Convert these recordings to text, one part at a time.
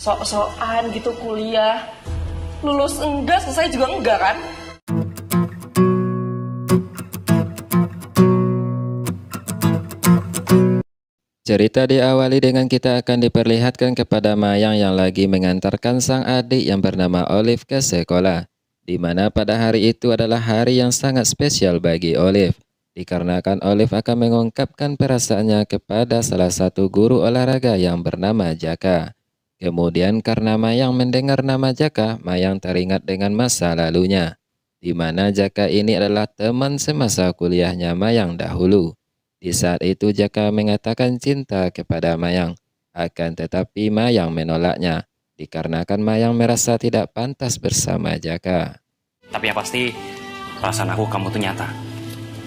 sok-sokan gitu kuliah. Lulus enggak, selesai juga enggak kan? Cerita diawali dengan kita akan diperlihatkan kepada Mayang yang lagi mengantarkan sang adik yang bernama Olive ke sekolah, di mana pada hari itu adalah hari yang sangat spesial bagi Olive, dikarenakan Olive akan mengungkapkan perasaannya kepada salah satu guru olahraga yang bernama Jaka. Kemudian karena Mayang mendengar nama Jaka, Mayang teringat dengan masa lalunya, di mana Jaka ini adalah teman semasa kuliahnya Mayang dahulu. Di saat itu Jaka mengatakan cinta kepada Mayang, akan tetapi Mayang menolaknya, dikarenakan Mayang merasa tidak pantas bersama Jaka. Tapi yang pasti, perasaan aku kamu tuh nyata.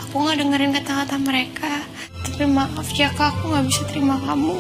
Aku gak dengerin kata-kata mereka. Tapi maaf Jaka, aku gak bisa terima kamu.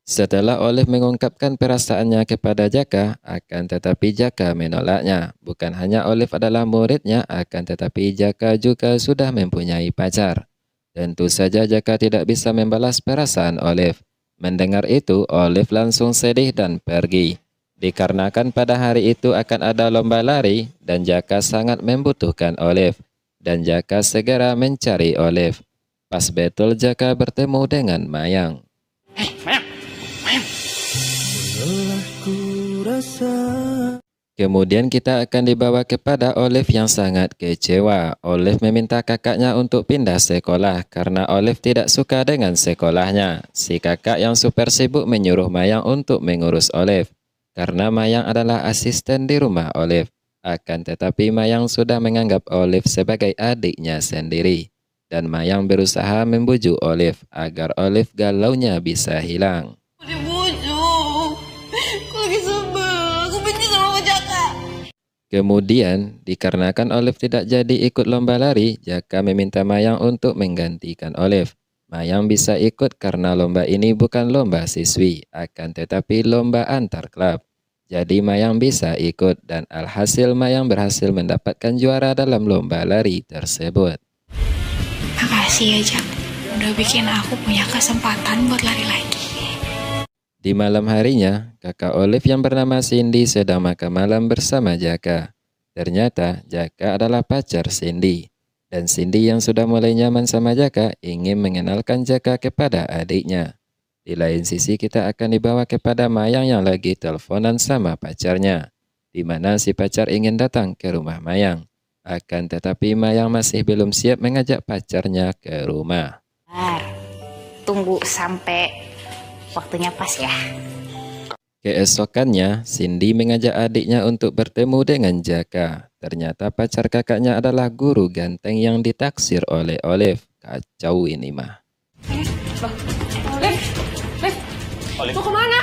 Setelah Olive mengungkapkan perasaannya kepada Jaka, akan tetapi Jaka menolaknya. Bukan hanya Olive adalah muridnya, akan tetapi Jaka juga sudah mempunyai pacar. Tentu saja Jaka tidak bisa membalas perasaan Olive. Mendengar itu, Olive langsung sedih dan pergi. Dikarenakan pada hari itu akan ada lomba lari, dan Jaka sangat membutuhkan Olive. Dan Jaka segera mencari Olive. Pas betul Jaka bertemu dengan Mayang. Mayang! Kemudian kita akan dibawa kepada Olive yang sangat kecewa. Olive meminta kakaknya untuk pindah sekolah karena Olive tidak suka dengan sekolahnya. Si kakak yang super sibuk menyuruh Mayang untuk mengurus Olive karena Mayang adalah asisten di rumah Olive. Akan tetapi Mayang sudah menganggap Olive sebagai adiknya sendiri. Dan Mayang berusaha membujuk Olive agar Olive galaunya bisa hilang. Kemudian, dikarenakan Olive tidak jadi ikut lomba lari, Jaka meminta Mayang untuk menggantikan Olive. Mayang bisa ikut karena lomba ini bukan lomba siswi, akan tetapi lomba antar klub. Jadi Mayang bisa ikut dan alhasil Mayang berhasil mendapatkan juara dalam lomba lari tersebut. Makasih ya Jak, udah bikin aku punya kesempatan buat lari lagi. Di malam harinya, kakak Olive yang bernama Cindy sedang makan malam bersama Jaka. Ternyata Jaka adalah pacar Cindy. Dan Cindy yang sudah mulai nyaman sama Jaka ingin mengenalkan Jaka kepada adiknya. Di lain sisi kita akan dibawa kepada Mayang yang lagi teleponan sama pacarnya. Di mana si pacar ingin datang ke rumah Mayang. Akan tetapi Mayang masih belum siap mengajak pacarnya ke rumah. Tunggu sampai waktunya pas ya. Keesokannya, Cindy mengajak adiknya untuk bertemu dengan Jaka. Ternyata pacar kakaknya adalah guru ganteng yang ditaksir oleh Olive. Kacau ini mah. Liv, mau kemana?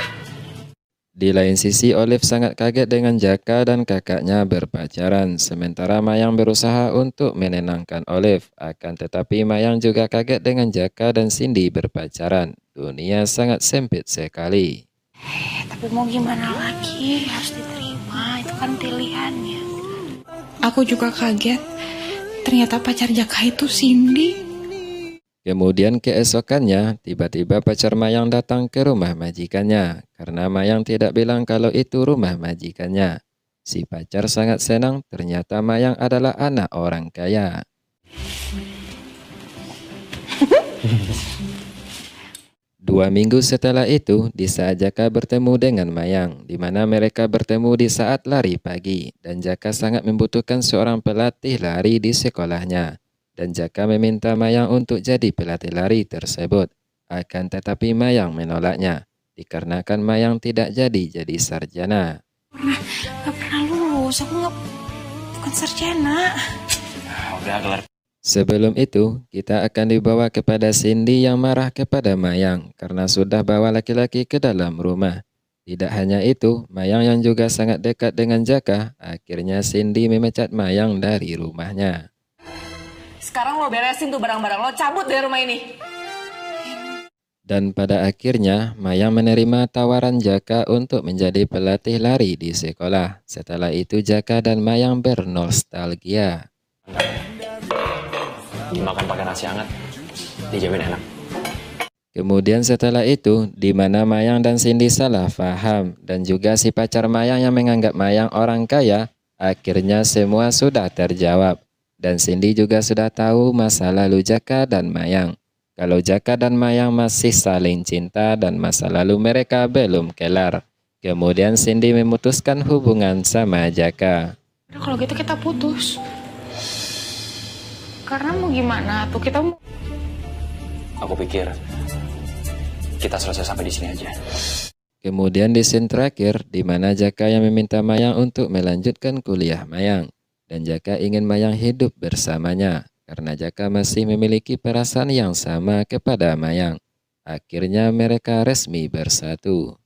Di lain sisi, Olive sangat kaget dengan Jaka dan kakaknya berpacaran. Sementara Mayang berusaha untuk menenangkan Olive. Akan tetapi Mayang juga kaget dengan Jaka dan Cindy berpacaran. Dunia sangat sempit sekali. Tapi mau gimana lagi, harus diterima, itu kan pilihannya. Aku juga kaget, ternyata pacar Jaka itu Cindy. Kemudian keesokannya, tiba-tiba pacar Mayang datang ke rumah majikannya. Karena Mayang tidak bilang kalau itu rumah majikannya. Si pacar sangat senang, ternyata Mayang adalah anak orang kaya. Dua minggu setelah itu, di saat Jaka bertemu dengan Mayang, di mana mereka bertemu di saat lari pagi, dan Jaka sangat membutuhkan seorang pelatih lari di sekolahnya. Dan Jaka meminta Mayang untuk jadi pelatih lari tersebut. Akan tetapi Mayang menolaknya, dikarenakan Mayang tidak jadi sarjana. Gak pernah lulus, aku bukan sarjana. Udah gelar. Sebelum itu, kita akan dibawa kepada Cindy yang marah kepada Mayang karena sudah bawa laki-laki ke dalam rumah. Tidak hanya itu, Mayang yang juga sangat dekat dengan Jaka, akhirnya Cindy memecat Mayang dari rumahnya. Sekarang lo beresin tuh barang-barang lo, cabut dari rumah ini. Dan pada akhirnya, Mayang menerima tawaran Jaka untuk menjadi pelatih lari di sekolah. Setelah itu Jaka dan Mayang bernostalgia. Makan pakai nasi hangat, dijamin enak. Kemudian setelah itu, di mana Mayang dan Cindy salah paham dan juga si pacar Mayang yang menganggap Mayang orang kaya, akhirnya semua sudah terjawab. Dan Cindy juga sudah tahu masa lalu Jaka dan Mayang. Kalau Jaka dan Mayang masih saling cinta dan masa lalu mereka belum kelar. Kemudian Cindy memutuskan hubungan sama Jaka. Udah, kalau gitu kita putus. Karena mau gimana tuh, kita mau... Aku pikir kita selesai sampai di sini aja. Kemudian di scene terakhir, di mana Jaka yang meminta Mayang untuk melanjutkan kuliah Mayang. Dan Jaka ingin Mayang hidup bersamanya, karena Jaka masih memiliki perasaan yang sama kepada Mayang. Akhirnya mereka resmi bersatu.